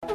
Good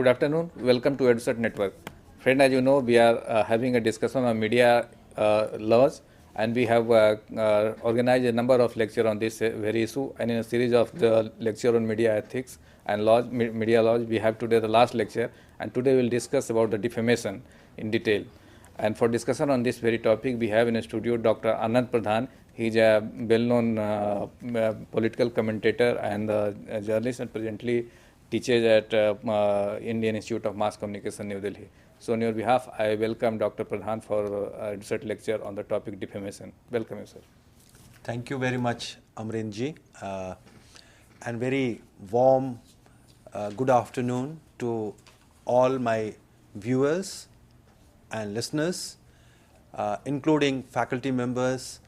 afternoon. Welcome to EduCert Network. Friend, as you know, we are having a discussion on media laws, and we have organized a number of lectures on this very issue. And in a series of the lecture on media ethics and laws, media laws, we have today the last lecture, and today we will discuss about the defamation in detail. And for discussion on this very topic, we have in a studio Dr. Anand Pradhan. He is a well-known political commentator and a journalist, and presently teaches at Indian Institute of Mass Communication, New Delhi. So on your behalf, I welcome Dr. Pradhan for a research lecture on the topic defamation. Welcome you, sir. Thank you very much, Amrinji, and very warm good afternoon to all my viewers and listeners, including faculty members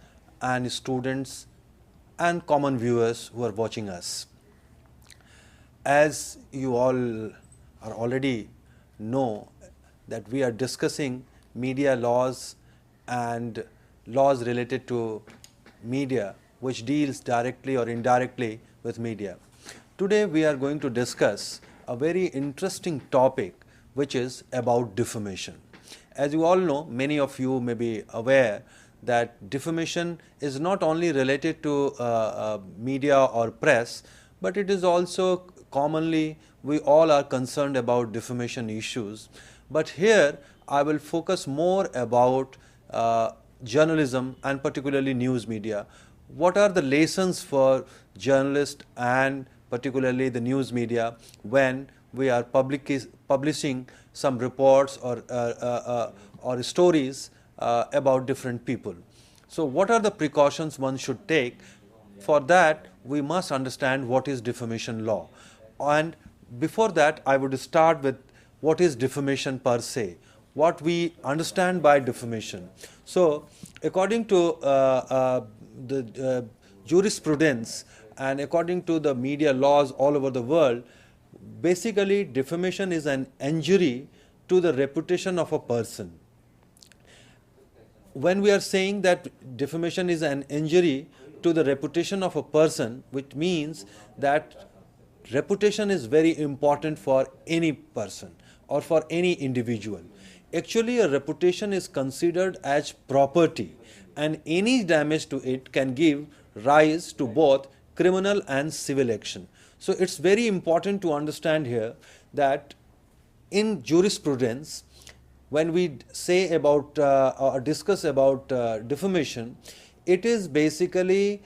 and students and common viewers who are watching us. As you all are already know that we are discussing media laws and laws related to media which deals directly or indirectly with media. Today we are going to discuss a very interesting topic which is about defamation. As you all know, many of you may be aware that defamation is not only related to media or press, but it is also commonly we all are concerned about defamation issues. But here I will focus more about journalism and particularly news media. What are the lessons for journalists and particularly the news media when we are publishing some reports or stories about different people? So what are the precautions one should take? For that, we must understand what is defamation law. And before that, I would start with what is defamation per se, what we understand by defamation. So according to the jurisprudence and according to the media laws all over the world, basically defamation is an injury to the reputation of a person. When we are saying that defamation is an injury to the reputation of a person, which means that reputation is very important for any person or for any individual. Actually, a reputation is considered as property, and any damage to it can give rise to both criminal and civil action. So it's very important to understand here that in jurisprudence, when we say about or discuss about defamation, it is basically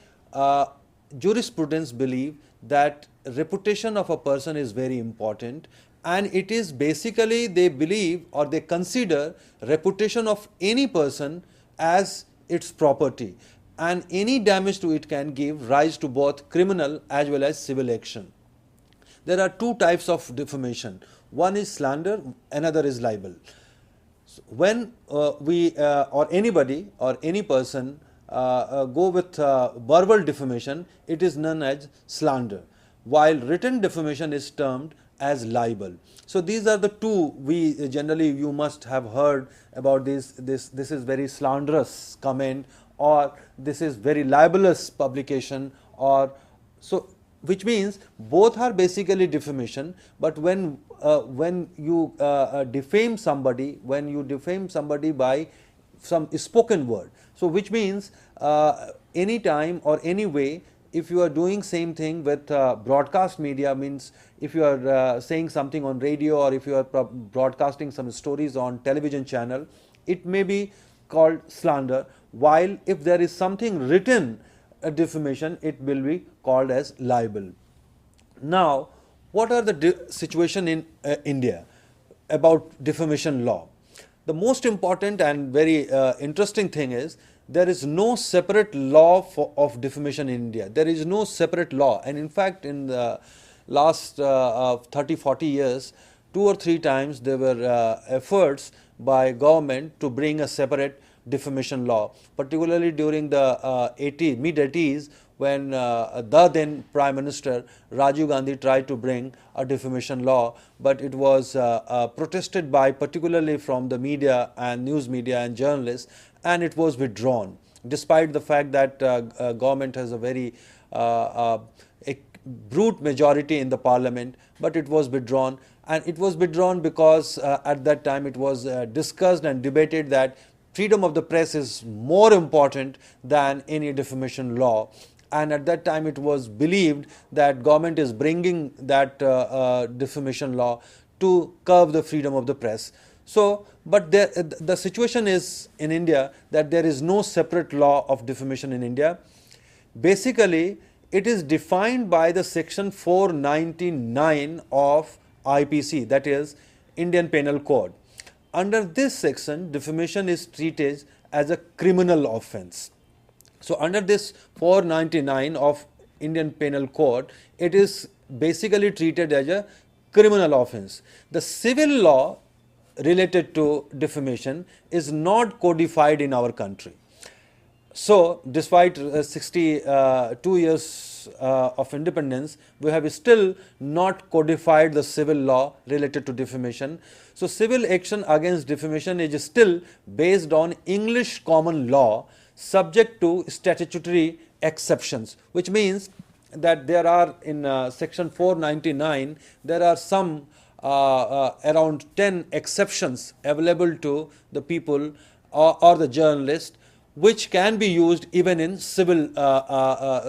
jurisprudence believe that reputation of a person is very important, and it is basically they believe or they consider reputation of any person as its property, and any damage to it can give rise to both criminal as well as civil action. There are two types of defamation. One is slander, another is libel. So when we or anybody or any person go with verbal defamation, it is known as slander, while written defamation is termed as libel. So these are the two we generally you must have heard about this is very slanderous comment, or this is very libelous publication, or so, which means both are basically defamation. But when you defame somebody, by some spoken word, so which means any time or any way, if you are doing same thing with broadcast media, means if you are saying something on radio or if you are broadcasting some stories on television channel, it may be called slander, while if there is something written defamation, it will be called as libel. Now, what are the situation in India about defamation law? The most important and very interesting thing is there is no separate law of defamation in India. There is no separate law, and in fact in the last 30-40 years two or three times there were efforts by government to bring a separate defamation law, particularly during the mid-80s, when the then Prime Minister Rajiv Gandhi tried to bring a defamation law, but it was protested by, particularly from the media and news media and journalists, and it was withdrawn, despite the fact that government has a very brute majority in the parliament, but it was withdrawn. And it was withdrawn because at that time it was discussed and debated that freedom of the press is more important than any defamation law. And at that time it was believed that government is bringing that defamation law to curb the freedom of the press. So, but the situation is in India that there is no separate law of defamation in India. Basically, it is defined by the section 499 of IPC, that is Indian Penal Code. Under this section, defamation is treated as a criminal offence. So under this 499 of Indian Penal Code, it is basically treated as a criminal offence. The civil law related to defamation is not codified in our country. So, despite 62 years of independence, we have still not codified the civil law related to defamation. So, civil action against defamation is still based on English common law, subject to statutory exceptions, which means that there are in section 499, there are some around 10 exceptions available to the people or the journalist, which can be used even in civil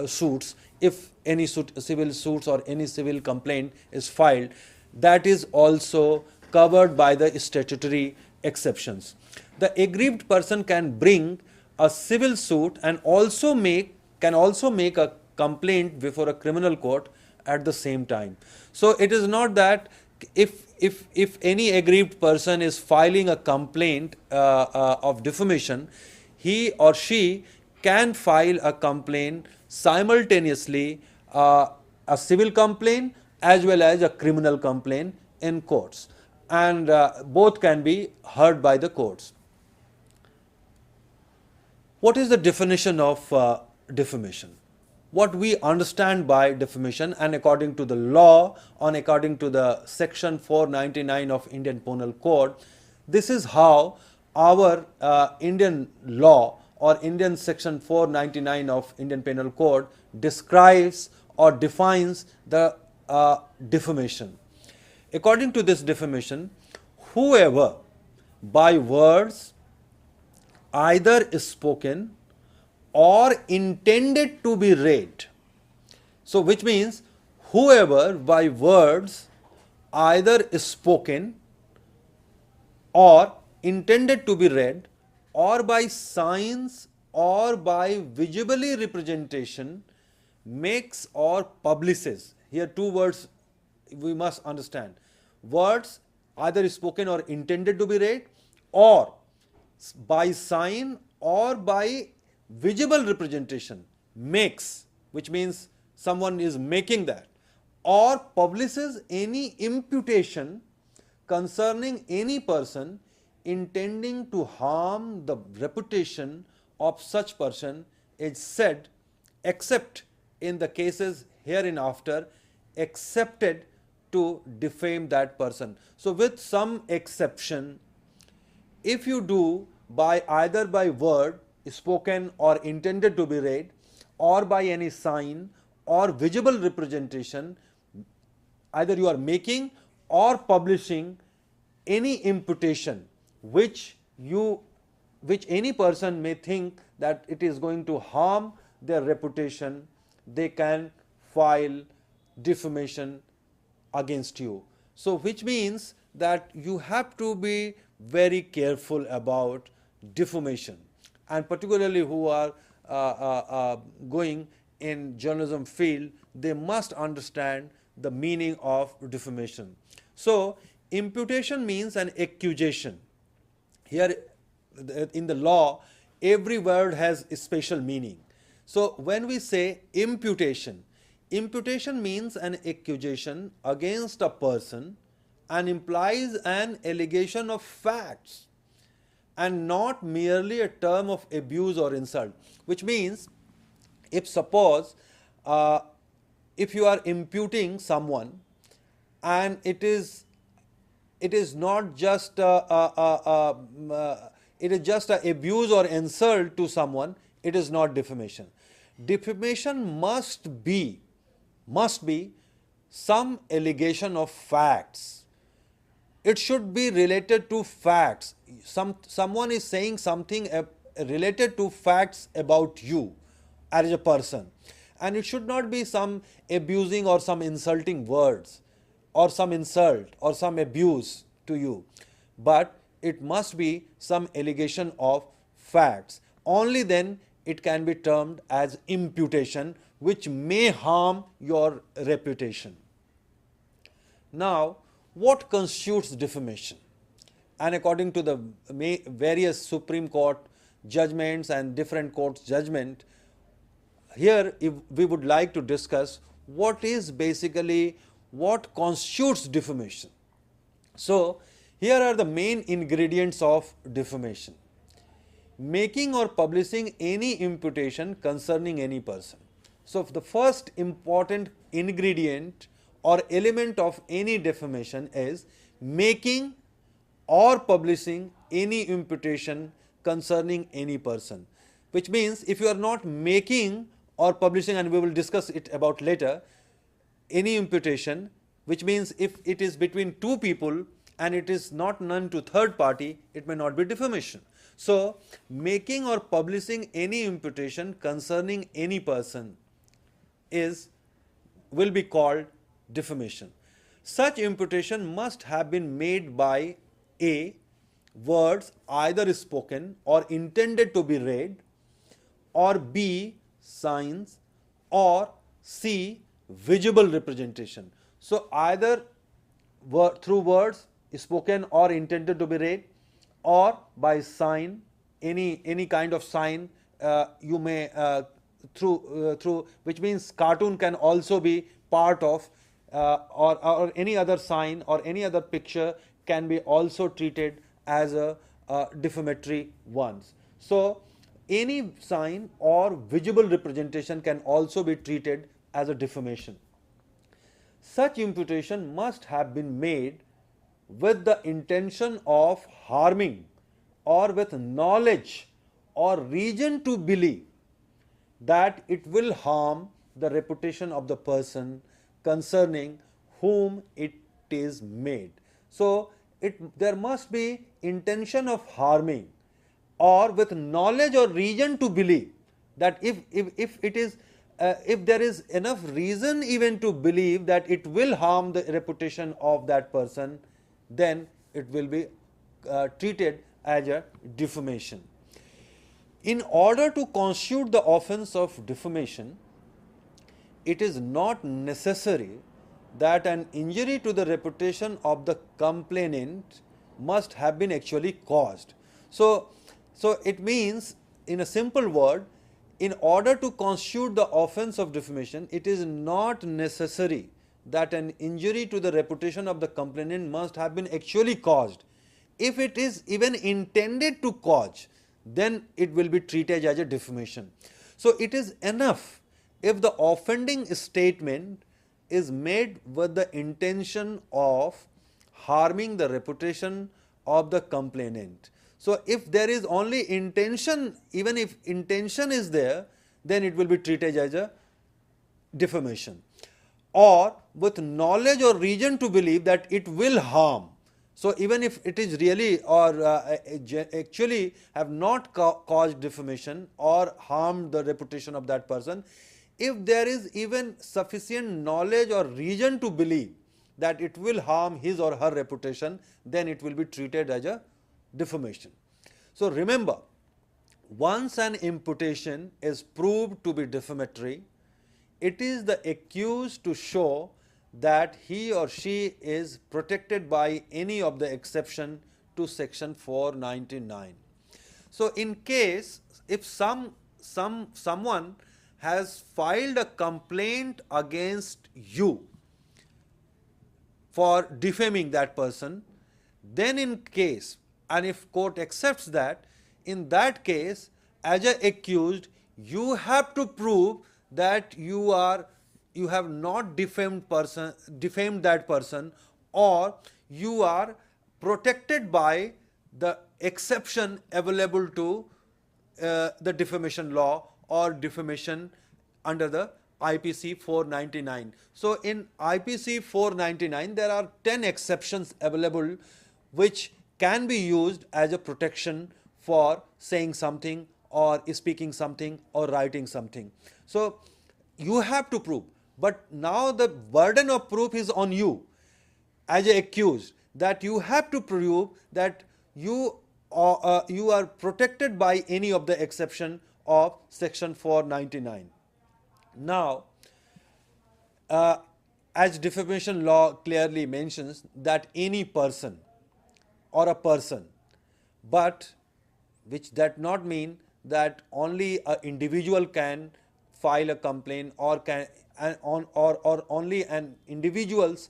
suits. If any civil suits or any civil complaint is filed, that is also covered by the statutory exceptions. The aggrieved person can bring a civil suit and can also make a complaint before a criminal court at the same time. So it is not that if any aggrieved person is filing a complaint of defamation, he or she can file a complaint simultaneously, a civil complaint as well as a criminal complaint in courts, and both can be heard by the courts. What is the definition of defamation? What we understand by defamation, and according to the law, according to the section 499 of Indian Penal Code, this is how our Indian law or Indian section 499 of Indian Penal Code describes or defines the defamation. According to this defamation, whoever by words either spoken or intended to be read. So which means whoever by words either spoken or intended to be read, or by signs or by visibly representation, makes or publishes. Here two words we must understand. Words either spoken or intended to be read, or by sign or by visible representation, makes, which means someone is making that, or publishes any imputation concerning any person intending to harm the reputation of such person, is said, except in the cases hereinafter, accepted to defame that person. So with some exception, if you do by either by word spoken or intended to be read, or by any sign or visible representation, either you are making or publishing any imputation which any person may think that it is going to harm their reputation, they can file defamation against you. So which means that you have to be very careful about defamation, and particularly who are going in journalism field, they must understand the meaning of defamation. So imputation means an accusation. Here in the law, every word has a special meaning. So when we say imputation, imputation means an accusation against a person, and implies an allegation of facts and not merely a term of abuse or insult. Which means, if suppose if you are imputing someone and it is not just it is just a abuse or insult to someone, it is not defamation. Defamation must be some allegation of facts. It should be related to facts. Someone is saying something related to facts about you as a person, and it should not be some abusing or some insulting words or some insult or some abuse to you, but it must be some allegation of facts. Only then it can be termed as imputation, which may harm your reputation. Now, what constitutes defamation? And according to the various Supreme Court judgments and different courts' judgment, here if we would like to discuss what constitutes defamation. So, here are the main ingredients of defamation. Making or publishing any imputation concerning any person. So, the first important ingredient or element of any defamation is making or publishing any imputation concerning any person. Which means, if you are not making or publishing, and we will discuss it about later, any imputation, which means if it is between two people and it is not known to third party, it may not be defamation. So, making or publishing any imputation concerning any person will be called defamation. Such imputation must have been made by A. words either spoken or intended to be read, or B. signs, or C. visible representation. So, either through words spoken or intended to be read, or by sign, any kind of sign you may through which means cartoon can also be part of or any other sign or any other picture can be also treated as a defamatory ones. So, any sign or visible representation can also be treated as a defamation. Such imputation must have been made with the intention of harming or with knowledge or reason to believe that it will harm the reputation of the person concerning whom it is made. So, there must be intention of harming or with knowledge or reason to believe that if there is enough reason even to believe that it will harm the reputation of that person, then it will be treated as a defamation. In order to constitute the offence of defamation, it is not necessary that an injury to the reputation of the complainant must have been actually caused. So it means, in a simple word, in order to constitute the offence of defamation, it is not necessary that an injury to the reputation of the complainant must have been actually caused. If it is even intended to cause, then it will be treated as a defamation. So, it is enough if the offending statement is made with the intention of harming the reputation of the complainant. So, if there is only intention, even if intention is there, then it will be treated as a defamation. Or with knowledge or reason to believe that it will harm. So, even if it is really or actually have not caused defamation or harmed the reputation of that person, if there is even sufficient knowledge or reason to believe that it will harm his or her reputation, then it will be treated as a defamation. So, remember, once an imputation is proved to be defamatory, it is the accused to show that he or she is protected by any of the exception to section 499. So, in case if someone has filed a complaint against you for defaming that person, then in case, and if court accepts that, in that case, as a accused, you have to prove that you have not defamed that person, or you are protected by the exception available to the defamation law or defamation under the IPC 499. So in IPC 499 there are 10 exceptions available which can be used as a protection for saying something or speaking something or writing something. So you have to prove, but now the burden of proof is on you as a accused, that you have to prove that you are protected by any of the exception of section 499. Now, as defamation law clearly mentions that any person or a person, but which does not mean that only an individual can file a complaint or can or only an individual's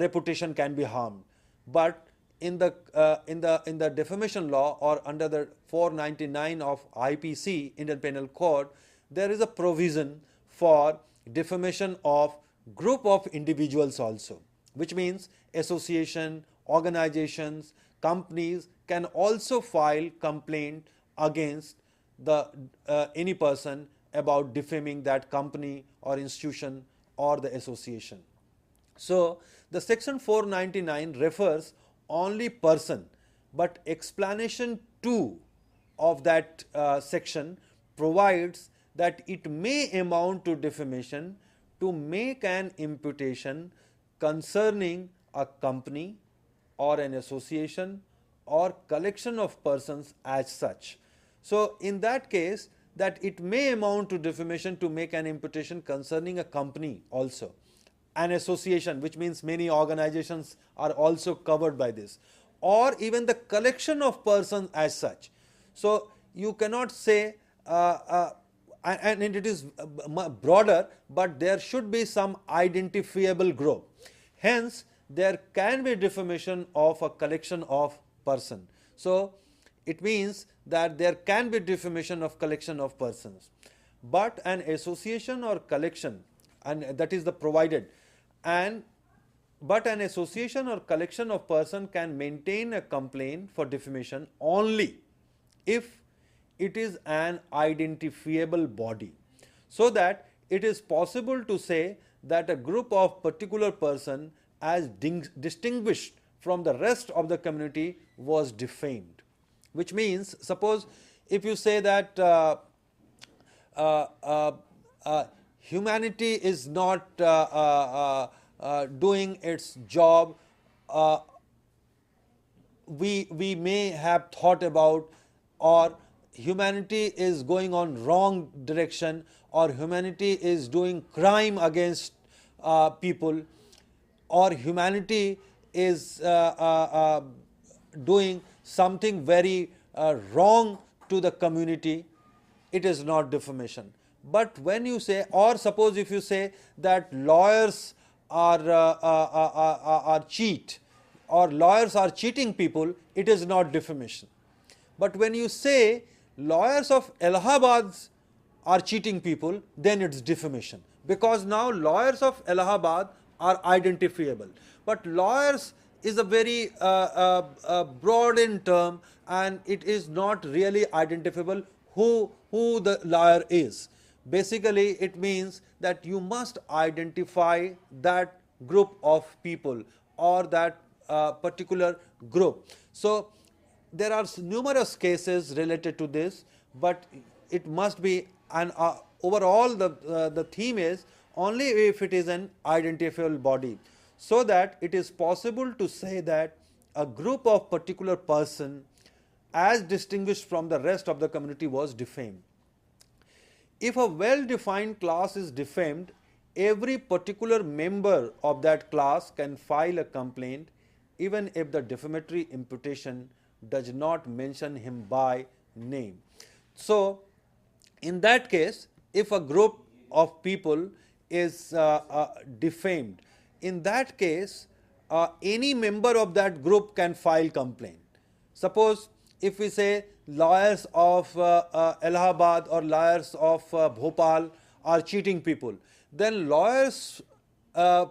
reputation can be harmed. But in the defamation law or under the 499 of IPC, Indian Penal Code, there is a provision for defamation of group of individuals also, which means association, organizations, companies can also file complaint against the any person about defaming that company or institution or the association. So the section 499 refers only person, but explanation 2 of that section provides that it may amount to defamation to make an imputation concerning a company or an association or collection of persons as such. So in that case, that it may amount to defamation to make an imputation concerning a company also, an association, which means many organizations are also covered by this, or even the collection of persons as such. So you cannot say and it is broader, but there should be some identifiable group. Hence, there can be defamation of a collection of person. So it means that there can be defamation of collection of persons, but an association or collection, and that is the provided, and but an association or collection of person can maintain a complaint for defamation only if it is an identifiable body, so that it is possible to say that a group of particular person as distinguished from the rest of the community was defamed. Which means, suppose if you say that humanity is not doing its job, we may have thought about, or humanity is going on wrong direction, or humanity is doing crime against people, or humanity is doing something very wrong to the community, it is not defamation. But when you say, or suppose if you say that lawyers are cheat, or lawyers are cheating people, it is not defamation. But when you say lawyers of Allahabad are cheating people, then it's defamation, because now lawyers of Allahabad are identifiable. But lawyers is a very broad in term, and it is not really identifiable who the lawyer is. Basically, it means that you must identify that group of people or that particular group. So there are numerous cases related to this, but it must be an overall the theme is only if it is an identifiable body, so that it is possible to say that a group of particular person as distinguished from the rest of the community was defamed. If a well-defined class is defamed, every particular member of that class can file a complaint, even if the defamatory imputation does not mention him by name. So in that case, if a group of people is defamed, in that case any member of that group can file complaint. Suppose if we say lawyers of Allahabad or lawyers of Bhopal are cheating people, then lawyers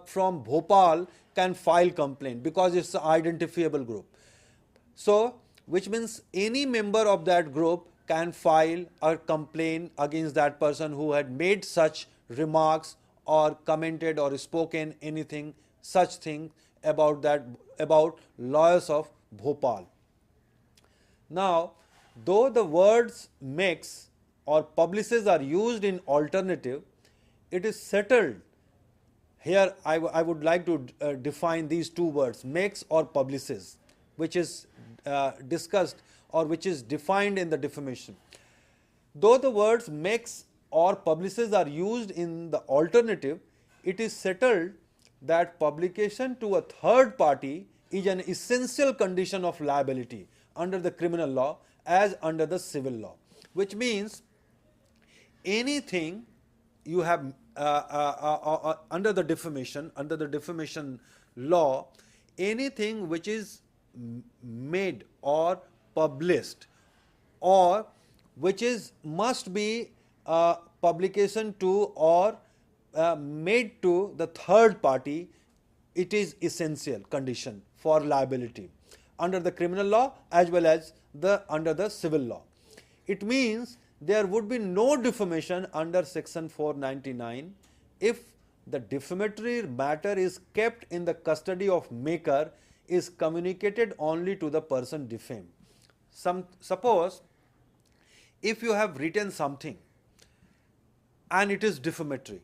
from Bhopal can file complaint because it's an identifiable group. So, which means any member of that group can file a complaint against that person who had made such remarks or commented or spoken anything such thing about lawyers of Bhopal. Now, though the words makes or publishes are used in alternative, it is settled. Here I would like to define these two words, makes or publishes, which is discussed or which is defined in the defamation. Though the words makes or publishes are used in the alternative, it is settled that publication to a third party is an essential condition of liability under the criminal law as under the civil law, which means anything you have under the defamation law, anything which is made or published or which is must be publication to or made to the third party, it is essential condition for liability under the criminal law as well as under the civil law. It means there would be no defamation under section 499 if the defamatory matter is kept in the custody of maker, is communicated only to the person defamed. Suppose if you have written something and it is defamatory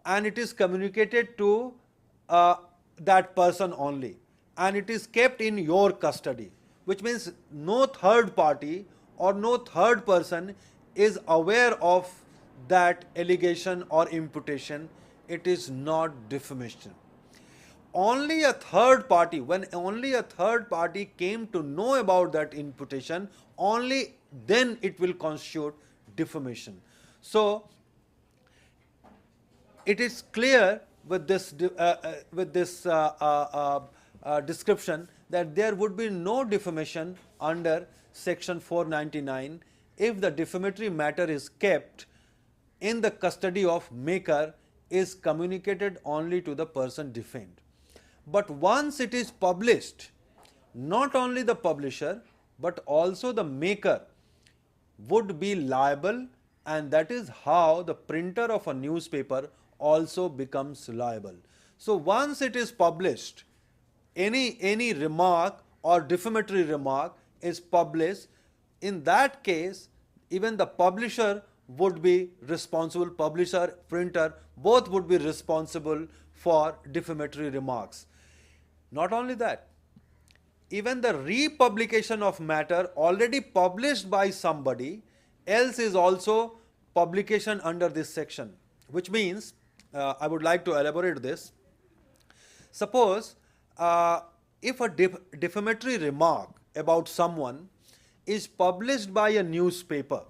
and it is communicated to that person only and it is kept in your custody, which means no third party or no third person is aware of that allegation or imputation, it is not defamation. Only a third party, when only a third party came to know about that imputation, only then it will constitute defamation. So, it is clear with this description that there would be no defamation under section 499 if the defamatory matter is kept in the custody of maker, is communicated only to the person defamed. But once it is published, not only the publisher but also the maker would be liable, and that is how the printer of a newspaper also becomes liable. So once it is published, any remark or defamatory remark is published, in that case even the publisher would be responsible, publisher, printer, both would be responsible for defamatory remarks. Not only that, even the republication of matter already published by somebody else is also publication under this section, which means, I would like to elaborate this. Suppose if a defamatory remark about someone is published by a newspaper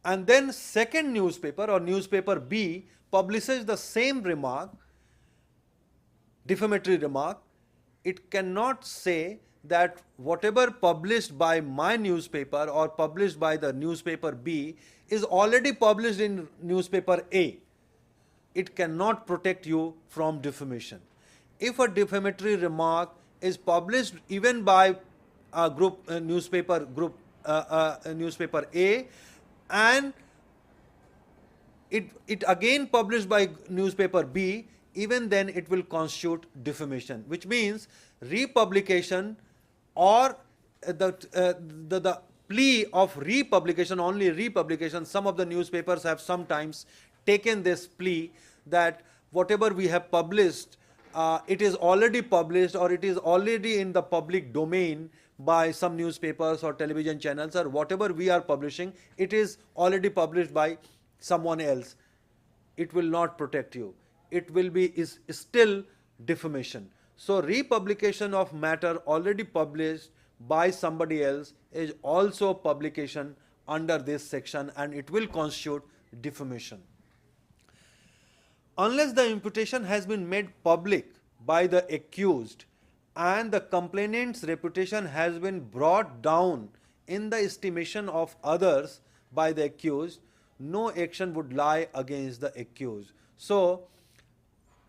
and then second newspaper or newspaper B publishes the same remark, defamatory remark, it cannot say that whatever published by my newspaper or published by the newspaper B is already published in newspaper A. It cannot protect you from defamation. If a defamatory remark is published even by a newspaper A and it again published by newspaper B, even then it will constitute defamation, which means republication or the plea of republication, only republication. Some of the newspapers have sometimes taken this plea that whatever we have published, it is already published or it is already in the public domain by some newspapers or television channels, or whatever we are publishing, it is already published by someone else. It will not protect you. It will be is still defamation. So republication of matter already published by somebody else is also publication under this section, and it will constitute defamation. Unless the imputation has been made public by the accused and the complainant's reputation has been brought down in the estimation of others by the accused, no action would lie against the accused. So,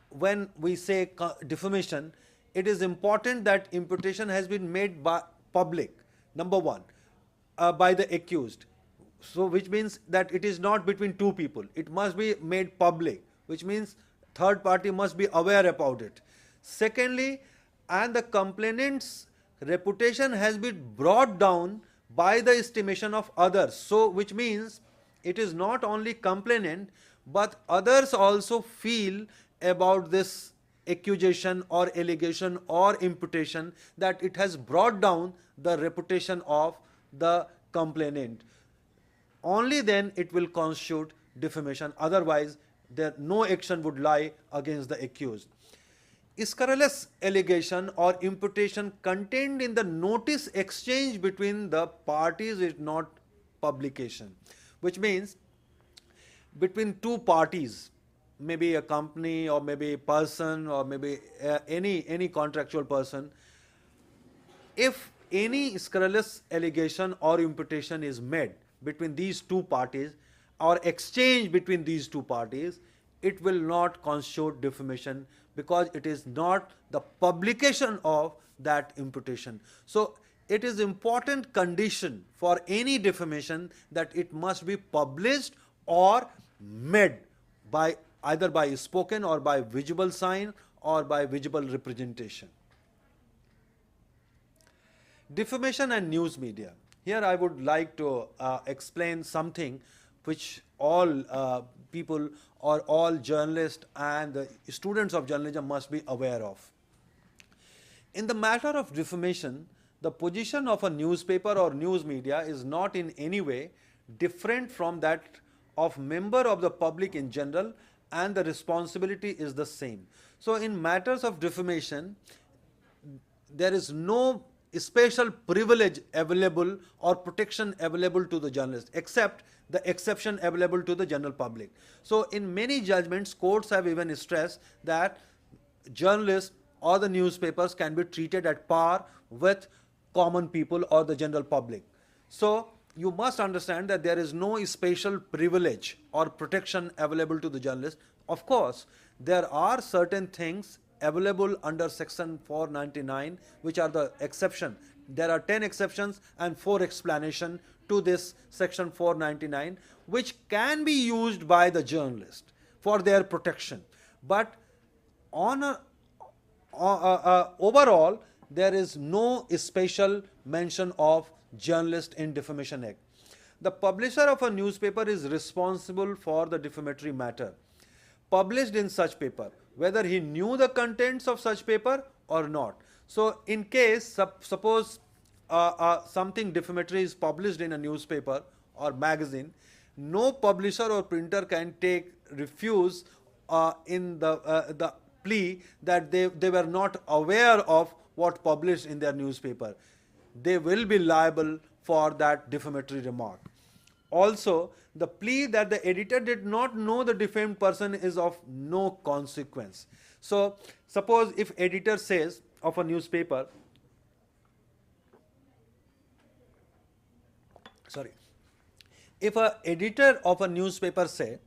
when we say defamation, it is important that imputation has been made by public, number one, by the accused. So, which means that it is not between two people. It must be made public, which means third party must be aware about it. Secondly, and the complainant's reputation has been brought down by the estimation of others. So, which means it is not only complainant, but others also feel about this accusation or allegation or imputation, that it has brought down the reputation of the complainant. Only then it will constitute defamation. Otherwise, there no action would lie against the accused. Scurrilous allegation or imputation contained in the notice exchange between the parties is not publication, which means between two parties, maybe a company or maybe a person or maybe any contractual person, if any scurrilous allegation or imputation is made between these two parties or exchange between these two parties, it will not constitute defamation, because it is not the publication of that imputation. So, it is important condition for any defamation that it must be published or made by either by spoken or by visible sign or by visible representation. Defamation and news media. Here I would like to explain something which all people or all journalists and the students of journalism must be aware of. In the matter of defamation, the position of a newspaper or news media is not in any way different from that of member of the public in general, and the responsibility is the same. So, in matters of defamation, there is no special privilege available or protection available to the journalist, except the exception available to the general public. So, in many judgments, courts have even stressed that journalists or the newspapers can be treated at par with common people or the general public. So, you must understand that there is no special privilege or protection available to the journalist. Of course, there are certain things available under section 499, which are the exception. There are 10 exceptions and 4 explanation to this section 499, which can be used by the journalist for their protection. But on a overall, there is no special mention of journalist in Defamation Act. The publisher of a newspaper is responsible for the defamatory matter published in such paper, whether he knew the contents of such paper or not. So, in case suppose something defamatory is published in a newspaper or magazine, no publisher or printer can refuse in the plea that they were not aware of what published in their newspaper. They will be liable for that defamatory remark. Also, the plea that the editor did not know the defamed person is of no consequence. So, suppose if editor says of a newspaper, if a editor of a newspaper say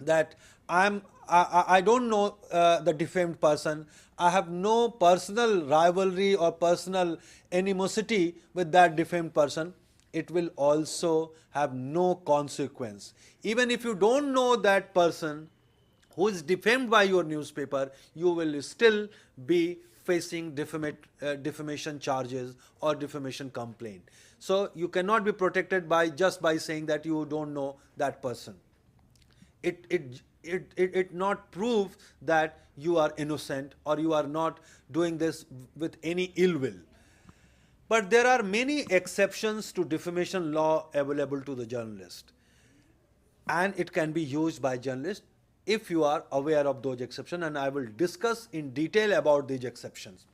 that I don't know the defamed person, I have no personal rivalry or personal animosity with that defamed person, it will also have no consequence. Even if you don't know that person who is defamed by your newspaper, you will still be facing defamation charges or defamation complaint. So, you cannot be protected by just by saying that you don't know that person. It not prove that you are innocent or you are not doing this with any ill will. But there are many exceptions to defamation law available to the journalist, and it can be used by journalists if you are aware of those exceptions, and I will discuss in detail about these exceptions.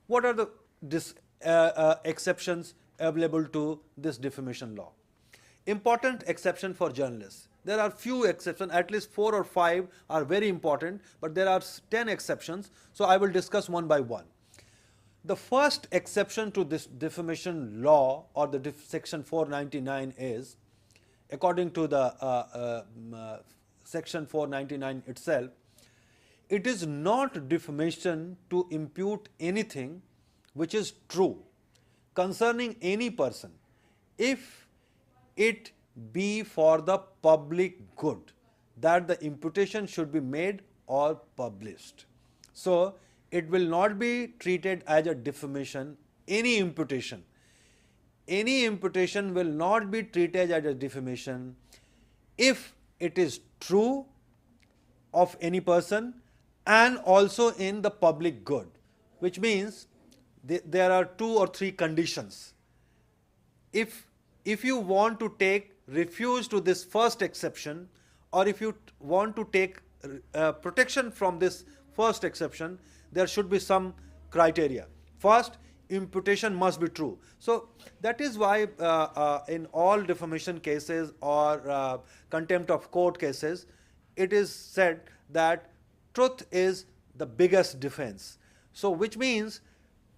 What are the exceptions available to this defamation law? Important exception for journalists. There are few exceptions, at least 4 or 5 are very important, but there are 10 exceptions, so I will discuss one by one. The first exception to this defamation law or the section 499 is, according to the section 499 itself, it is not defamation to impute anything which is true concerning any person if it be for the public good, that the imputation should be made or published. So, it will not be treated as a defamation, any imputation. Any imputation will not be treated as a defamation if it is true of any person and also in the public good, which means there are 2 or 3 conditions. If you want to take refuse to this first exception, or if you want to take protection from this first exception, there should be some criteria. First, imputation must be true. So that is why in all defamation cases or contempt of court cases, it is said that truth is the biggest defense. So which means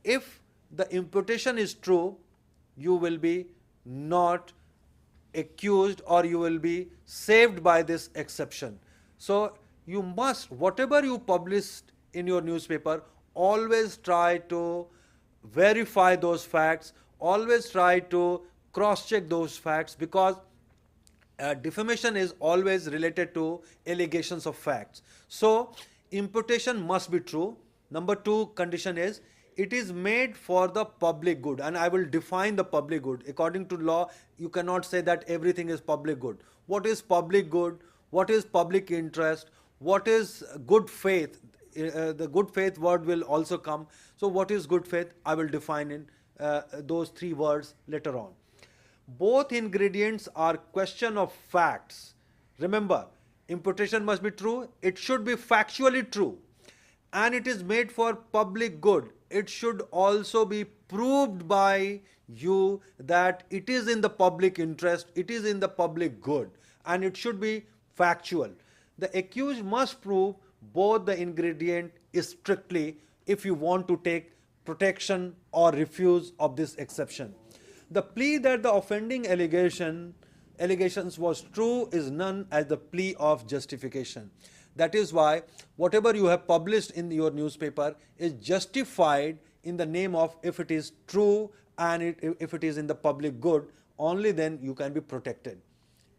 if the imputation is true, you will be not accused or you will be saved by this exception. So you must, whatever you published in your newspaper, always try to verify those facts, always try to cross check those facts, because defamation is always related to allegations of facts. So imputation must be true. Number 2 condition is it is made for the public good, and I will define the public good. According to law, you cannot say that everything is public good. What is public good? What is public interest? What is good faith? The good faith word will also come. So what is good faith? I will define in those 3 words later on. Both ingredients are question of facts. Remember, imputation must be true. It should be factually true. And it is made for public good. It should also be proved by you that it is in the public interest, it is in the public good, and it should be factual. The accused must prove both the ingredient strictly if you want to take protection or refuse of this exception. The plea that the offending allegations was true is known as the plea of justification. That is why whatever you have published in your newspaper is justified in the name of if it is true and if it is in the public good, only then you can be protected.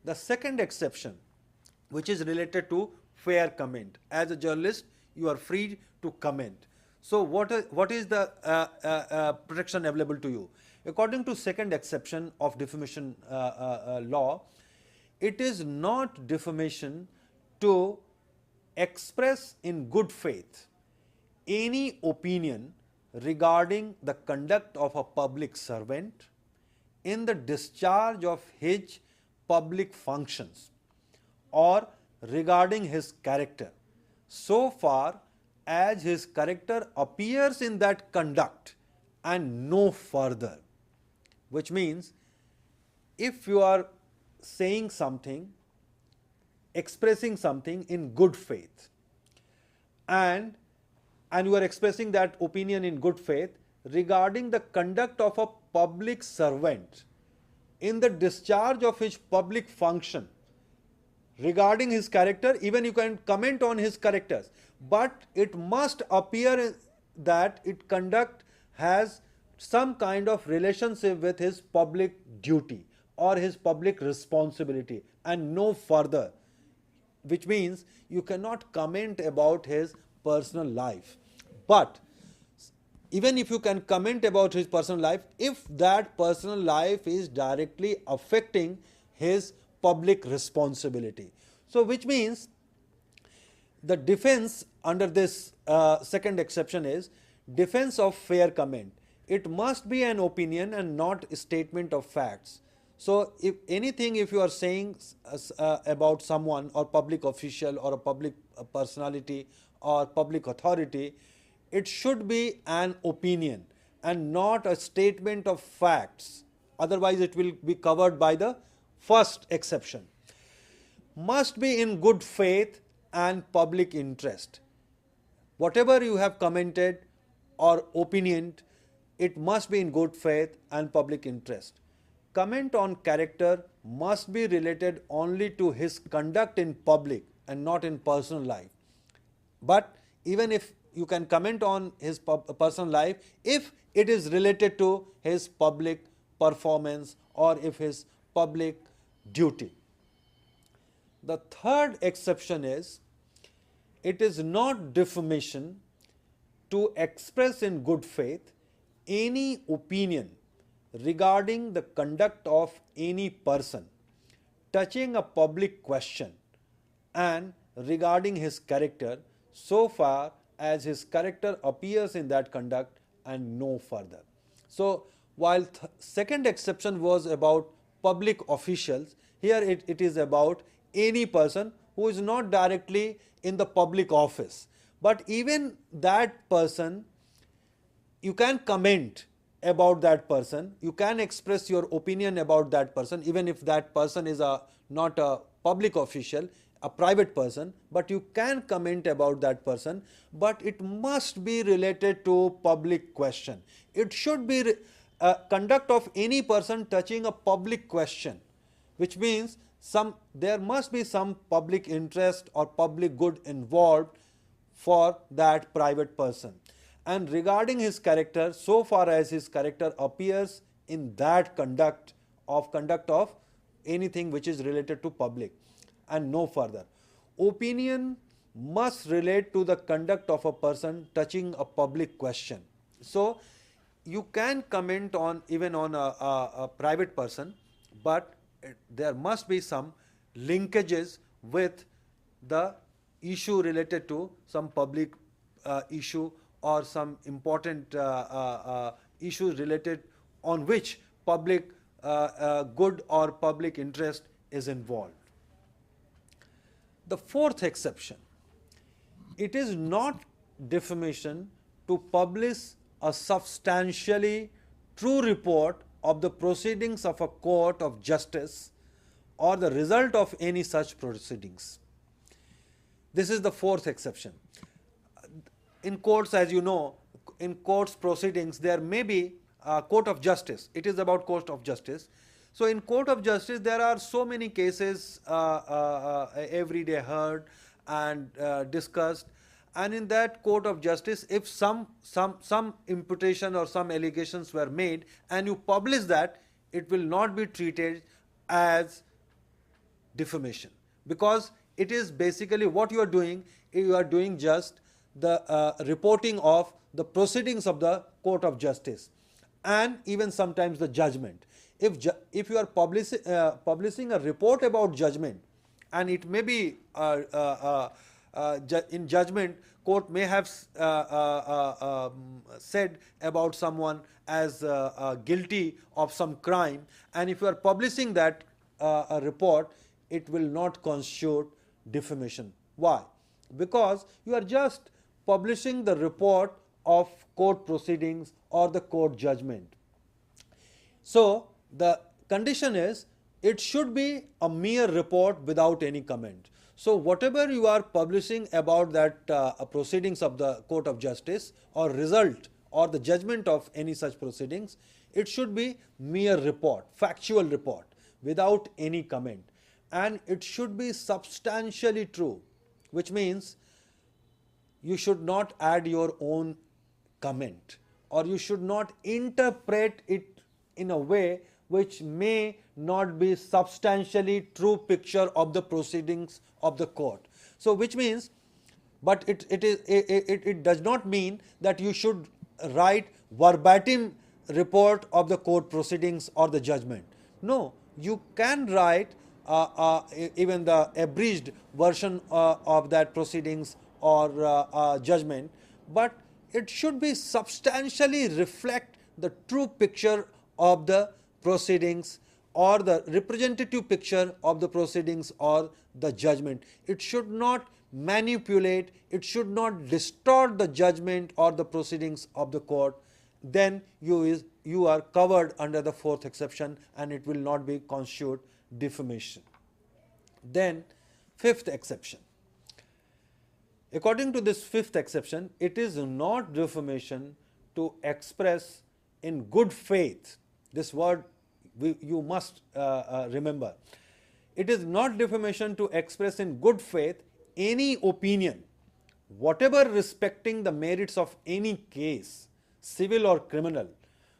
The second exception, which is related to fair comment. As a journalist, you are free to comment. So what is the protection available to you? According to second exception of defamation law, it is not defamation to express in good faith any opinion regarding the conduct of a public servant in the discharge of his public functions or regarding his character, so far as his character appears in that conduct and no further. Which means if you are saying something, expressing something in good faith, and you are expressing that opinion in good faith regarding the conduct of a public servant in the discharge of his public function, regarding his character, even you can comment on his characters, but it must appear that its conduct has some kind of relationship with his public duty or his public responsibility and no further. Which means you cannot comment about his personal life. But even if you can comment about his personal life, if that personal life is directly affecting his public responsibility. So which means the defense under this second exception is defense of fair comment. It must be an opinion and not a statement of facts. So if anything, if you are saying about someone or public official or a public personality or public authority, it should be an opinion and not a statement of facts. Otherwise it will be covered by the First exception must be in good faith and public interest. Whatever you have commented or opinioned, it must be in good faith and public interest. Comment on character must be related only to his conduct in public and not in personal life. But even if you can comment on his personal life, if it is related to his public performance or if his public duty. The third exception is, it is not defamation to express in good faith any opinion regarding the conduct of any person, touching a public question and regarding his character, so far as his character appears in that conduct and no further. So while second exception was about public officials, here it is about any person who is not directly in the public office, but even that person, you can comment about that person, you can express your opinion about that person, even if that person is not a public official, a private person, but you can comment about that person, but it must be related to public question. It should be conduct of any person touching a public question, which means there must be some public interest or public good involved for that private person. And regarding his character, so far as his character appears in that conduct of anything which is related to public and no further. Opinion must relate to the conduct of a person touching a public question. So you can comment on even on a private person, but there must be some linkages with the issue related to some public issue or some important issues related on which public good or public interest is involved. The fourth exception, it is not defamation to publish a substantially true report of the proceedings of a court of justice or the result of any such proceedings. This is the fourth exception. In courts, as you know, in courts proceedings, there may be a court of justice. It is about court of justice. So in court of justice, there are so many cases every day heard and discussed. And in that court of justice, if some imputation or some allegations were made and you publish that, it will not be treated as defamation, because it is basically what you are doing just the reporting of the proceedings of the court of justice and even sometimes the judgment. If you are publishing a report about judgment, and it may be in judgment, court may have said about someone as guilty of some crime, and if you are publishing that report, it will not constitute defamation. Why? Because you are just publishing the report of court proceedings or the court judgment. So the condition is, it should be a mere report without any comment. So whatever you are publishing about that proceedings of the court of justice or result or the judgment of any such proceedings, it should be mere report, factual report without any comment, and it should be substantially true, which means you should not add your own comment, or you should not interpret it in a way which may not be substantially true picture of the proceedings of the court. So which means, but it does not mean that you should write verbatim report of the court proceedings or the judgment. No, you can write even the abridged version of that proceedings or judgment, but it should be substantially reflect the true picture of the proceedings or the representative picture of the proceedings or the judgment. It should not manipulate, it should not distort the judgment or the proceedings of the court, then you are covered under the fourth exception and it will not be constitute defamation. Then fifth exception. According to this fifth exception, it is not defamation to express in good faith. This word you must remember. It is not defamation to express in good faith any opinion, whatever respecting the merits of any case, civil or criminal,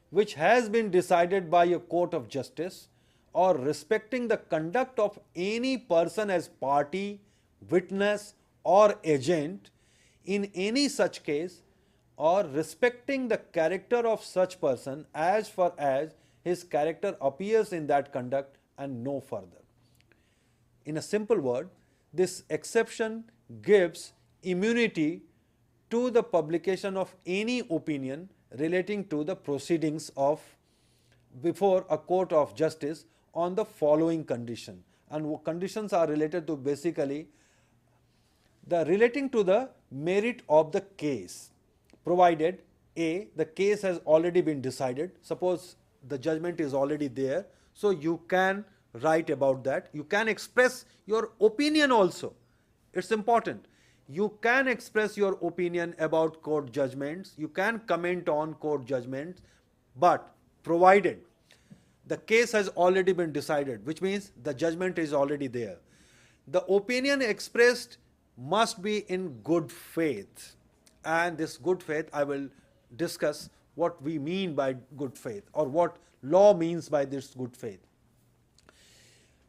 which has been decided by a court of justice, or respecting the conduct of any person as party, witness, or agent in any such case, or respecting the character of such person as far as his character appears in that conduct and no further. In a simple word, this exception gives immunity to the publication of any opinion relating to the proceedings of before a court of justice on the following condition, and conditions are related to basically the relating to the merit of the case, provided A, the case has already been decided. Suppose the judgment is already there, so you can write about that, you can express your opinion also. It's important, you can express your opinion about court judgments, you can comment on court judgments, but provided the case has already been decided, which means the judgment is already there. The opinion expressed must be in good faith, and this good faith I will discuss what we mean by good faith, or what law means by this good faith.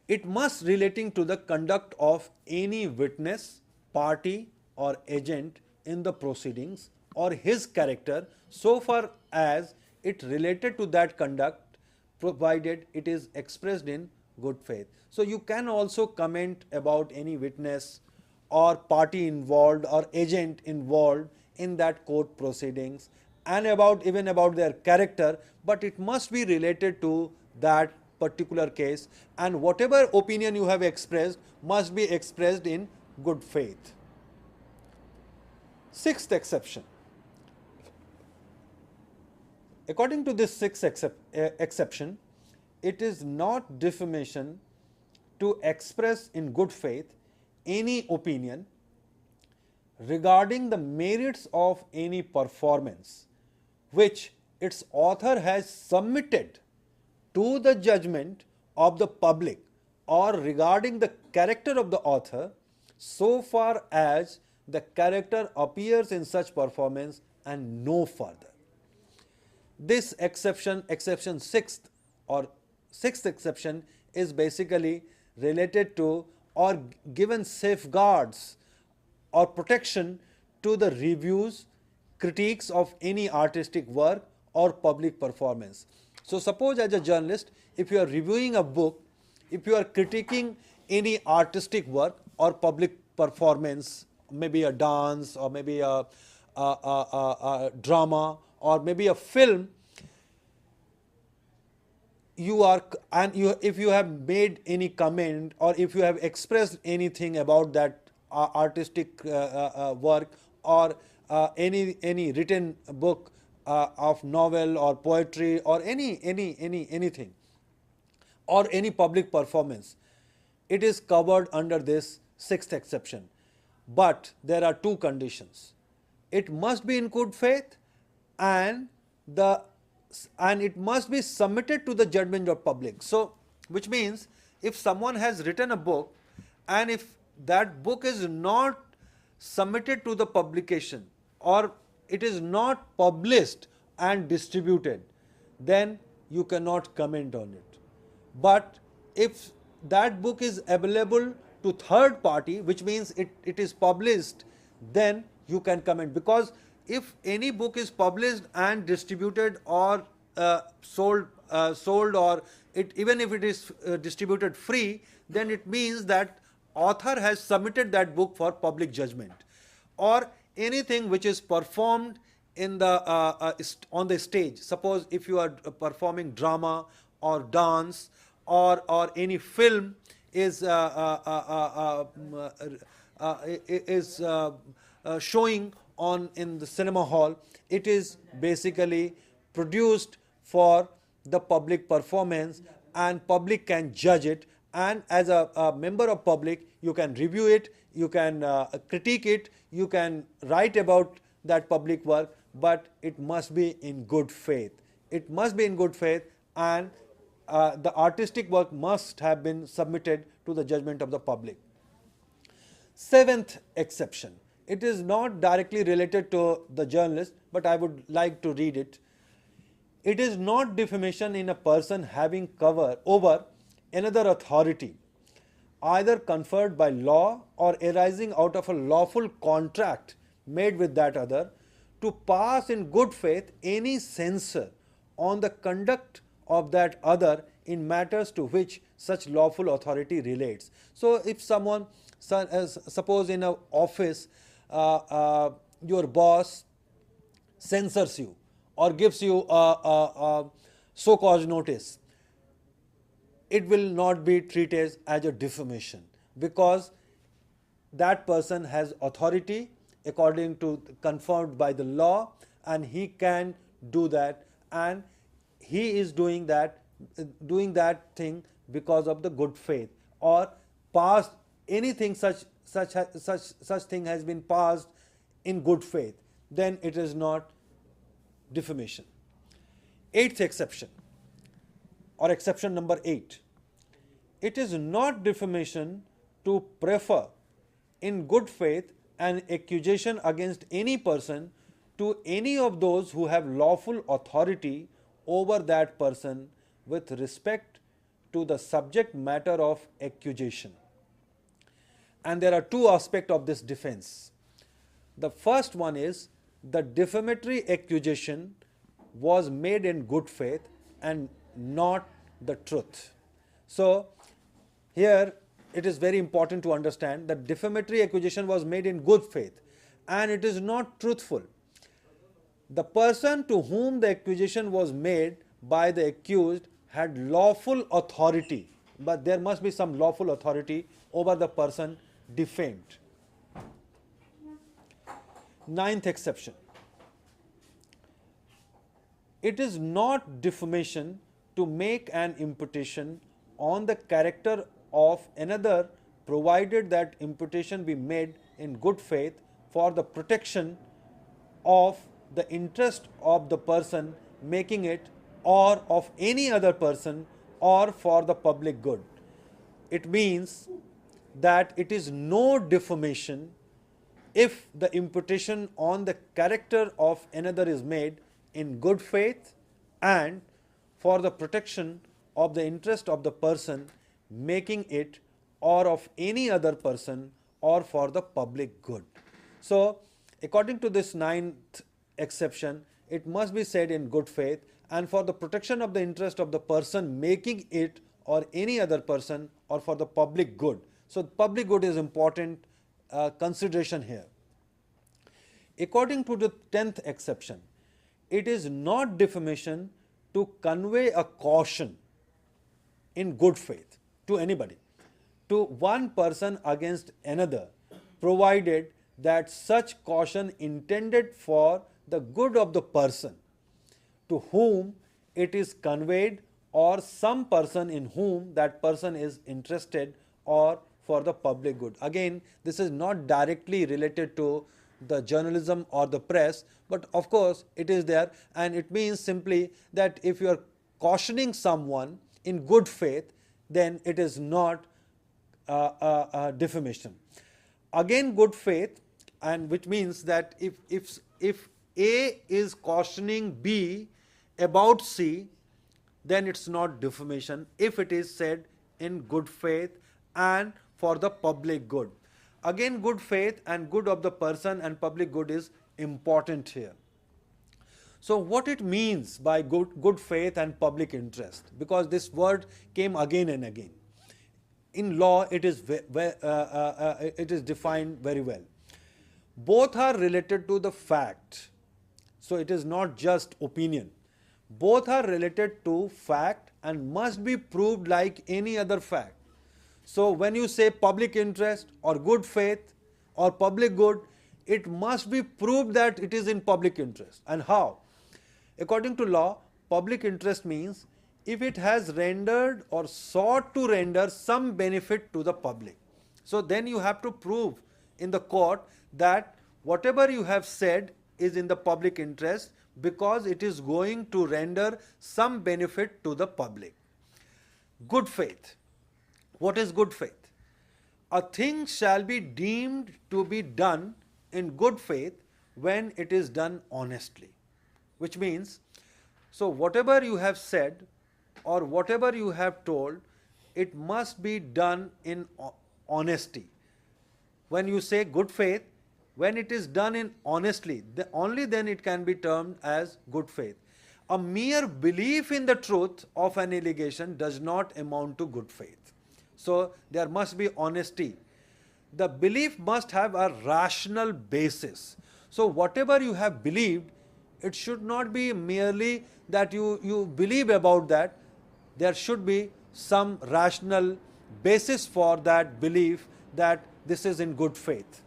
It must relating to the conduct of any witness, party, or agent in the proceedings, or his character so far as it related to that conduct, provided it is expressed in good faith. So you can also comment about any witness or party involved or agent involved in that court proceedings, and about even about their character, but it must be related to that particular case, and whatever opinion you have expressed must be expressed in good faith. Sixth exception. According to this sixth exception, it is not defamation to express in good faith any opinion regarding the merits of any performance which its author has submitted to the judgment of the public, or regarding the character of the author so far as the character appears in such performance and no further. This exception, exception sixth or sixth exception, is basically related to or given safeguards or protection to the reviews, critiques of any artistic work or public performance. So suppose as a journalist, if you are reviewing a book, if you are critiquing any artistic work or public performance, maybe a dance or maybe a drama or maybe a film, if you have made any comment or if you have expressed anything about that artistic work or any written book of novel or poetry or anything or any public performance, it is covered under this sixth exception. But there are two conditions. It must be in good faith, and it must be submitted to the judgment of public. So which means if someone has written a book and if that book is not submitted to the publication or it is not published and distributed, then you cannot comment on it. But if that book is available to third party, which means it is published, then you can comment. Because if any book is published and distributed or sold or even if it is distributed free, then it means that author has submitted that book for public judgment. Or anything which is performed in the on the stage. Suppose if you are performing drama or dance or any film is showing on in the cinema hall, it is basically produced for the public performance, and public can judge it, and as a member of public you can review it, you can critique it, you can write about that public work, but it must be in good faith. It must be in good faith, and the artistic work must have been submitted to the judgment of the public. Seventh exception. It is not directly related to the journalist, but I would like to read it. It is not defamation in a person having cover over another authority, either conferred by law or arising out of a lawful contract made with that other, to pass in good faith any censure on the conduct of that other in matters to which such lawful authority relates. So if someone, suppose in an office, your boss censors you or gives you a so-called notice, it will not be treated as a defamation, because that person has authority according to confirmed by the law, and he can do that, and he is doing that thing because of the good faith, or passed anything such thing has been passed in good faith, then it is not defamation. Eighth exception, or exception number 8. It is not defamation to prefer in good faith an accusation against any person to any of those who have lawful authority over that person with respect to the subject matter of accusation. And there are two aspects of this defense. The first one is the defamatory accusation was made in good faith and not the truth. So here it is very important to understand that defamatory accusation was made in good faith and it is not truthful. The person to whom the accusation was made by the accused had lawful authority, but there must be some lawful authority over the person defamed. Ninth exception. It is not defamation to make an imputation on the character of another, provided that imputation be made in good faith for the protection of the interest of the person making it, or of any other person, or for the public good. It means that it is no defamation if the imputation on the character of another is made in good faith and for the protection of the interest of the person making it, or of any other person, or for the public good. So according to this ninth exception, it must be said in good faith and for the protection of the interest of the person making it, or any other person, or for the public good. So public good is important consideration here. According to the 10th exception, it is not defamation to convey a caution in good faith to anybody, to one person against another, provided that such caution intended for the good of the person to whom it is conveyed, or some person in whom that person is interested, or for the public good. Again, this is not directly related to the journalism or the press, but of course it is there, and it means simply that if you are cautioning someone in good faith, then it is not defamation. Again, good faith, and which means that if A is cautioning B about C, then it's not defamation if it is said in good faith and for the public good. Again, good faith and good of the person and public good is important here. So what it means by good faith and public interest, because this word came again and again. In law, it is defined very well. Both are related to the fact. So it is not just opinion. Both are related to fact and must be proved like any other fact. So when you say public interest or good faith or public good, it must be proved that it is in public interest. And how? According to law, public interest means if it has rendered or sought to render some benefit to the public. So then you have to prove in the court that whatever you have said is in the public interest because it is going to render some benefit to the public. Good faith. What is good faith? A thing shall be deemed to be done in good faith when it is done honestly. Which means, so whatever you have said or whatever you have told, it must be done in honesty. When you say good faith, when it is done in honestly, only then it can be termed as good faith. A mere belief in the truth of an allegation does not amount to good faith. So there must be honesty. The belief must have a rational basis. So whatever you have believed, it should not be merely that you believe about that. There should be some rational basis for that belief that this is in good faith.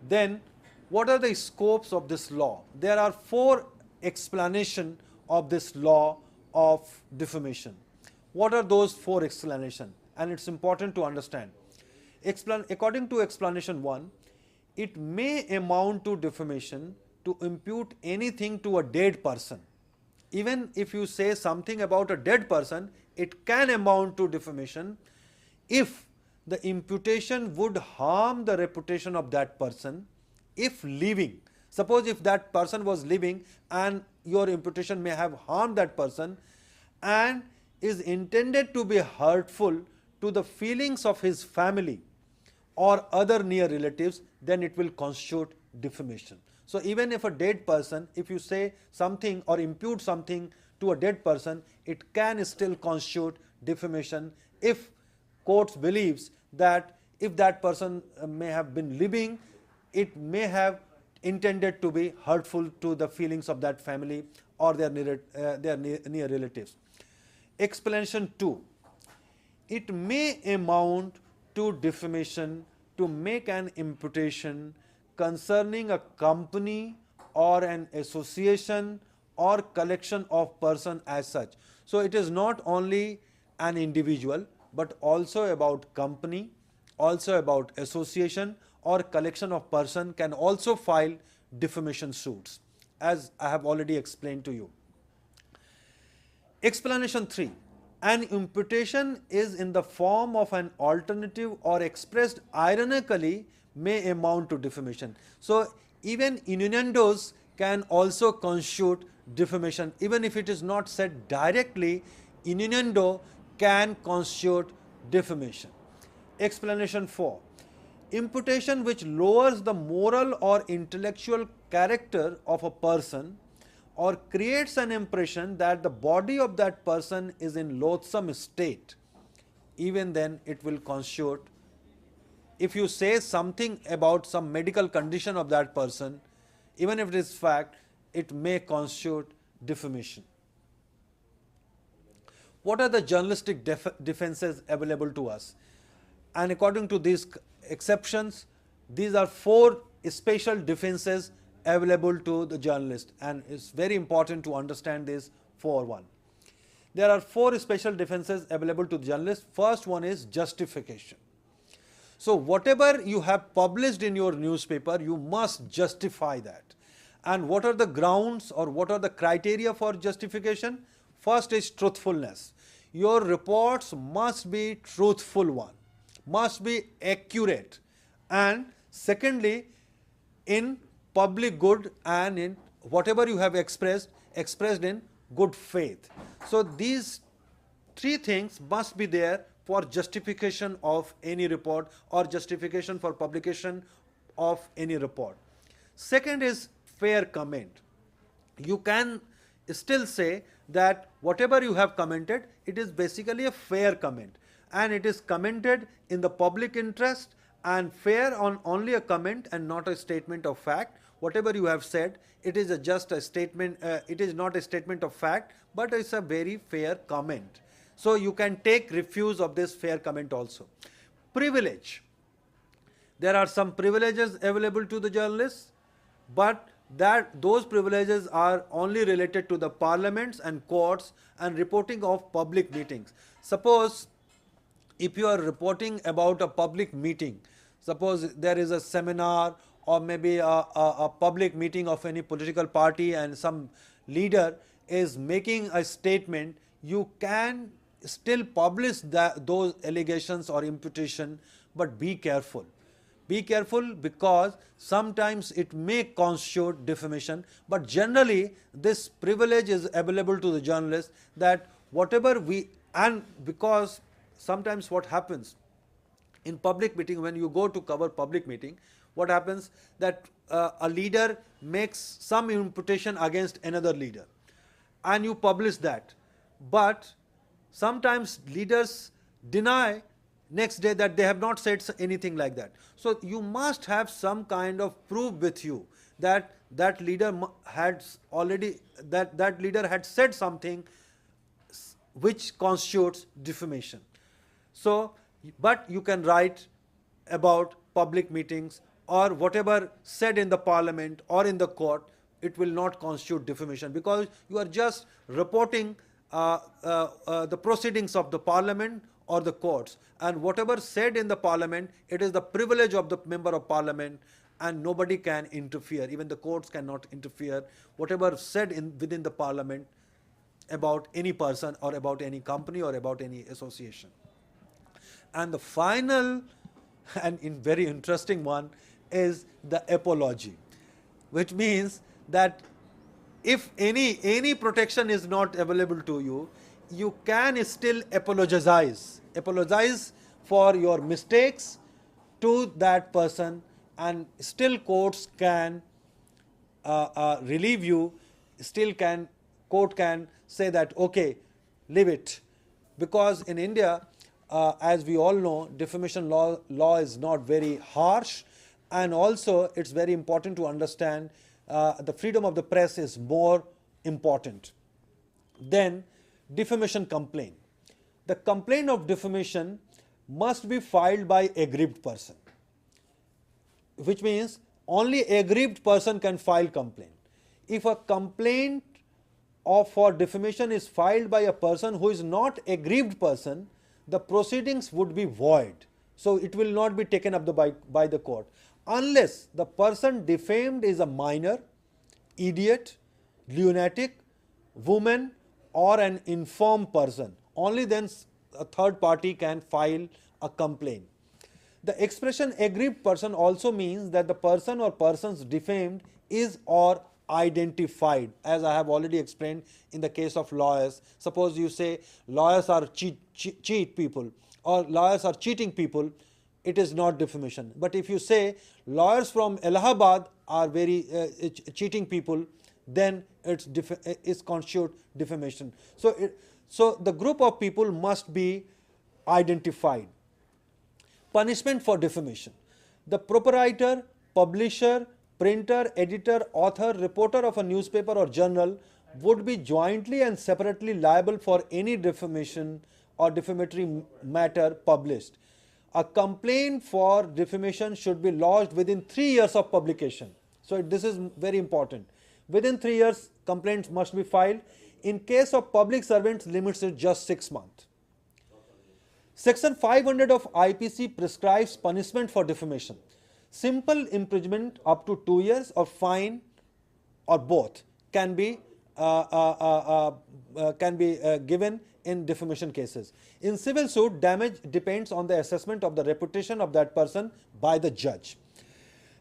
Then, what are the scopes of this law? There are 4 explanations of this law of defamation. What are those 4 explanations? And it's important to understand. According to explanation 1, it may amount to defamation to impute anything to a dead person. Even if you say something about a dead person, it can amount to defamation if the imputation would harm the reputation of that person if living. Suppose if that person was living and your imputation may have harmed that person and is intended to be hurtful to the feelings of his family or other near relatives, then it will constitute defamation. So even if a dead person, if you say something or impute something to a dead person, it can still constitute defamation if court believes that if that person may have been living, it may have intended to be hurtful to the feelings of that family or their near relatives. Explanation 2. It may amount to defamation to make an imputation concerning a company or an association or collection of person as such. So it is not only an individual but also about company, also about association or collection of person can also file defamation suits, as I have already explained to you. Explanation 3. An imputation is in the form of an alternative or expressed ironically may amount to defamation. So even innuendos can also constitute defamation. Even if it is not said directly, innuendo can constitute defamation. Explanation 4. Imputation which lowers the moral or intellectual character of a person or creates an impression that the body of that person is in loathsome state, even then it will constitute. If you say something about some medical condition of that person, even if it is fact, it may constitute defamation. What are the journalistic defenses available to us? And according to these exceptions, these are 4 special defenses available to the journalist, and it's very important to understand this 4-1. There are 4 special defenses available to the journalist. First one is justification. So whatever you have published in your newspaper, you must justify that. And what are the grounds or what are the criteria for justification? First is truthfulness. Your reports must be truthful one, must be accurate, and secondly, in public good and in whatever you have expressed in good faith. So these 3 things must be there for justification of any report or justification for publication of any report. Second is fair comment. You can still say that whatever you have commented, it is basically a fair comment and it is commented in the public interest and fair on only a comment and not a statement of fact. Whatever you have said, it is just a statement, it is not a statement of fact, but it's a very fair comment. So you can take refuse of this fair comment also. Privilege. There are some privileges available to the journalists, but that those privileges are only related to the parliaments and courts and reporting of public meetings. Suppose if you are reporting about a public meeting, suppose there is a seminar or maybe a public meeting of any political party and some leader is making a statement, you can still publish those allegations or imputation, but be careful. Be careful because sometimes it may constitute defamation, but generally this privilege is available to the journalist that whatever and because sometimes what happens in public meeting, when you go to cover public meeting, what happens that a leader makes some imputation against another leader and you publish that, but sometimes leaders deny next day that they have not said anything like that. So you must have some kind of proof with you that that leader had already that leader had said something which constitutes defamation. So, but you can write about public meetings or whatever said in the parliament or in the court, it will not constitute defamation because you are just reporting the proceedings of the parliament or the courts, and whatever said in the parliament, it is the privilege of the member of parliament and nobody can interfere, even the courts cannot interfere. Whatever said within the parliament about any person or about any company or about any association. And the final and very interesting one is the apology, which means that if any protection is not available to you, you can still apologize for your mistakes to that person, and still courts can relieve you, court can say that okay, leave it. Because in India, as we all know, defamation law is not very harsh, and also it's very important to understand the freedom of the press is more important. Then defamation complaint. The complaint of defamation must be filed by aggrieved person, which means only aggrieved person can file complaint. If a complaint for defamation is filed by a person who is not aggrieved person, the proceedings would be void. So it will not be taken up by the court unless the person defamed is a minor, idiot, lunatic, woman or an infirm person. Only then a third party can file a complaint. The expression aggrieved person also means that the person or persons defamed is or identified, as I have already explained in the case of lawyers. Suppose you say lawyers are cheat people or lawyers are cheating people, it is not defamation. But if you say lawyers from Allahabad are very cheating people, then it's constitute defamation. So the group of people must be identified. Punishment for defamation. The proprietor, publisher, printer, editor, author, reporter of a newspaper or journal would be jointly and separately liable for any defamation or defamatory matter published. A complaint for defamation should be lodged within 3 years of publication. So this is very important. Within 3 years, complaints must be filed. In case of public servants, limits is just 6 months. Section 500 of IPC prescribes punishment for defamation. Simple imprisonment up to 2 years or fine or both can be given in defamation cases. In civil suit, damage depends on the assessment of the reputation of that person by the judge.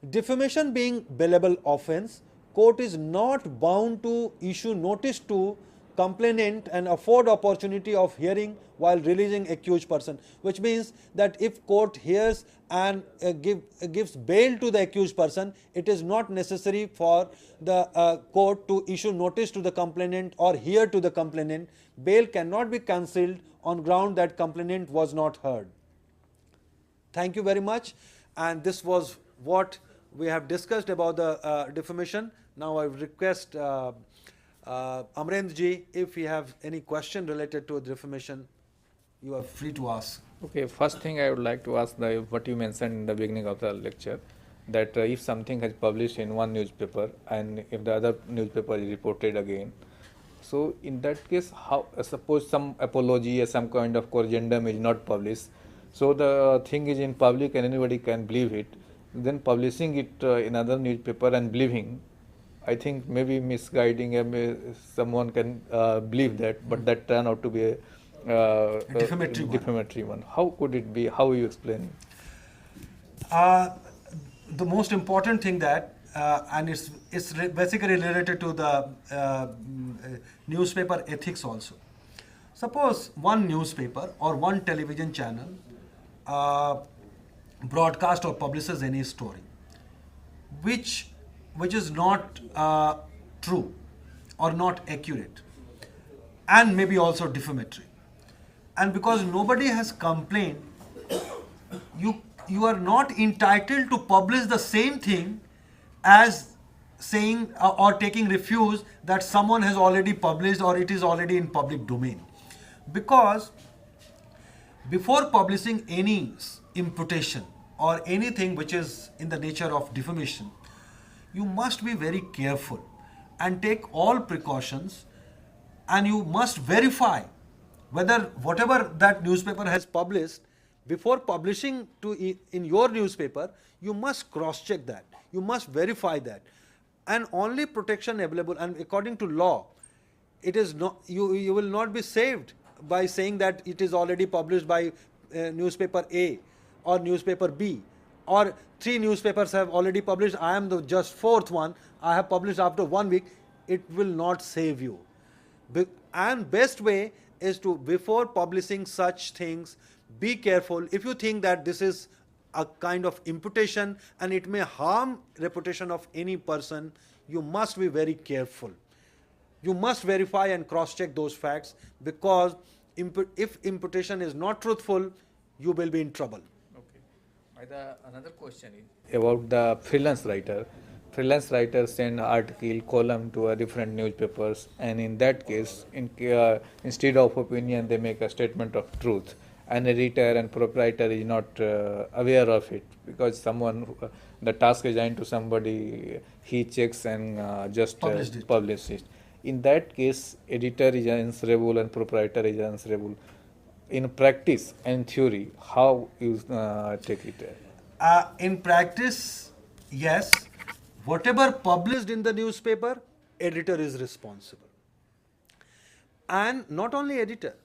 Defamation being bailable offence, court is not bound to issue notice to complainant and afford opportunity of hearing while releasing accused person, which means that if court hears and gives bail to the accused person, it is not necessary for the court to issue notice to the complainant or hear to the complainant. Bail cannot be cancelled on ground that complainant was not heard. Thank you very much, and this was what we have discussed about the defamation. Now I request Amrendra ji, if you have any question related to defamation, you are free to ask. Okay, first thing I would like to ask what you mentioned in the beginning of the lecture, that if something has published in one newspaper and if the other newspaper is reported again, so in that case, how suppose some apology or some kind of corrigendum is not published, so the thing is in public and anybody can believe it, then publishing it in other newspaper and believing, I think maybe misguiding, someone can believe that, but that turn out to be a defamatory one. How could it be? How you explain? The most important thing that, and basically related to the newspaper ethics also. Suppose one newspaper or one television channel broadcast or publishes any story, which is not true or not accurate, and maybe also defamatory. And because nobody has complained, you are not entitled to publish the same thing as saying or taking refuge that someone has already published or it is already in public domain. Because before publishing any imputation or anything which is in the nature of defamation, you must be very careful and take all precautions, and you must verify whether whatever that newspaper has published, before publishing in your newspaper, you must cross-check that. You must verify that. And only protection available, and according to law, it is not, you will not be saved by saying that it is already published by newspaper A or newspaper B, or 3 newspapers have already published, I am the just 4th one, I have published after 1 week. It will not save you. And best way is to, before publishing such things, be careful. If you think that this is a kind of imputation and it may harm reputation of any person, you must be very careful. You must verify and cross-check those facts, because if imputation is not truthful, you will be in trouble. Okay. Another question is about the freelance writer. Freelance writers send article, column to different newspapers, and in that case, instead of opinion, they make a statement of truth. An editor and proprietor is not aware of it, because someone, the task is assigned to somebody, he checks and just publishes it. In that case, editor is answerable and proprietor is answerable. In practice and theory, how you take it? In practice, yes. Whatever published in the newspaper, editor is responsible. And not only editor,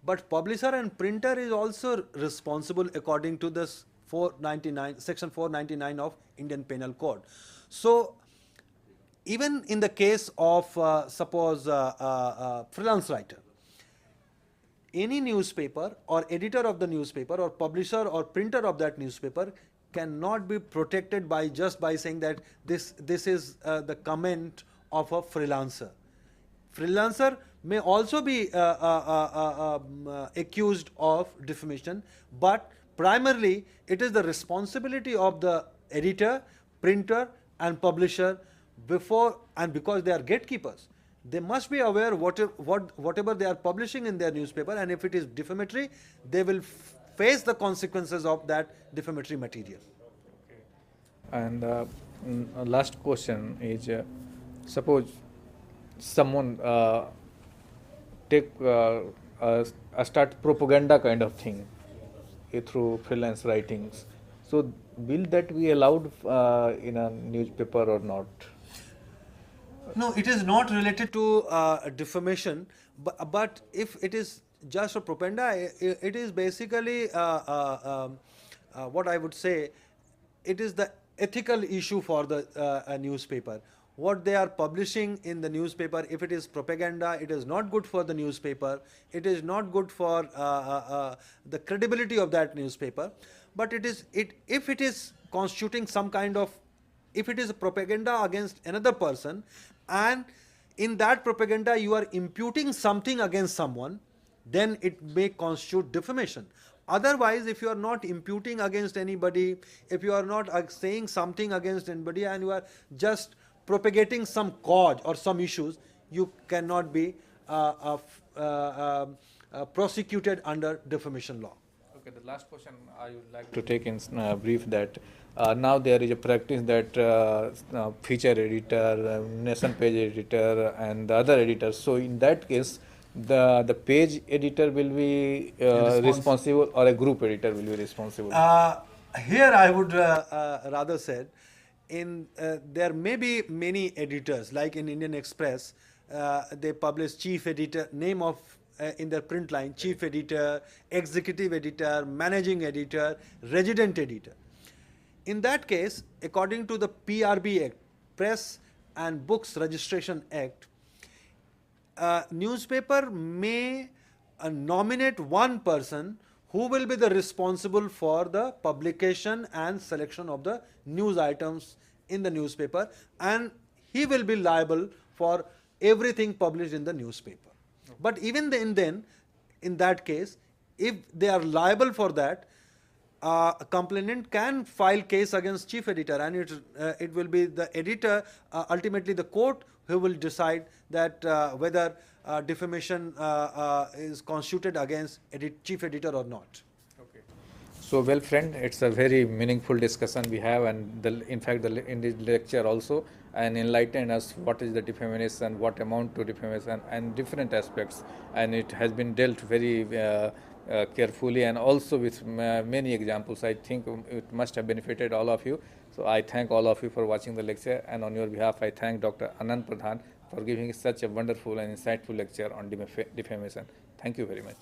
but publisher and printer is also responsible according to this section 499 of Indian Penal Code. So even in the case of suppose freelance writer, any newspaper or editor of the newspaper or publisher or printer of that newspaper cannot be protected by just by saying that this is the comment of a freelancer. Freelancer may also be accused of defamation, but primarily it is the responsibility of the editor, printer and publisher, because they are gatekeepers. They must be aware whatever they are publishing in their newspaper, and if it is defamatory, they will face the consequences of that defamatory material. Okay. And last question is, suppose someone start propaganda kind of thing through freelance writings. So will that be allowed in a newspaper or not? No, it is not related to defamation, but if it is just a propaganda, it is basically what I would say, it is the ethical issue for the newspaper. What they are publishing in the newspaper, if it is propaganda, it is not good for the newspaper, it is not good for the credibility of that newspaper. But if it is constituting some kind of, if it is propaganda against another person, and in that propaganda you are imputing something against someone, then it may constitute defamation. Otherwise, if you are not imputing against anybody, if you are not saying something against anybody, and you are just propagating some cause or some issues, you cannot be prosecuted under defamation law. Okay. last question I would like to take in brief that now there is a practice that feature editor, nation page editor, and the other editors. So in that case, the page editor will be responsible, or a group editor will be responsible. Here I would rather said, there may be many editors, like in Indian Express, they publish chief editor, name of in their print line, chief editor, executive editor, managing editor, resident editor. In that case, according to the PRB Act, Press and Books Registration Act, newspaper may nominate one person who will be the responsible for the publication and selection of the news items in the newspaper, and he will be liable for everything published in the newspaper. But even then, in that case, if they are liable for that, a complainant can file case against chief editor, and it will be the editor, ultimately the court, who will decide that whether defamation is constituted against chief editor or not. Okay. So, well, friend, it's a very meaningful discussion we have, and in fact, in this lecture also, and enlighten us what is the defamation, what amount to defamation, and different aspects, and it has been dealt very carefully and also with many examples. I think it must have benefited all of you. So I thank all of you for watching the lecture, and on your behalf I thank Dr. Anand Pradhan for giving such a wonderful and insightful lecture on defamation. Thank you very much.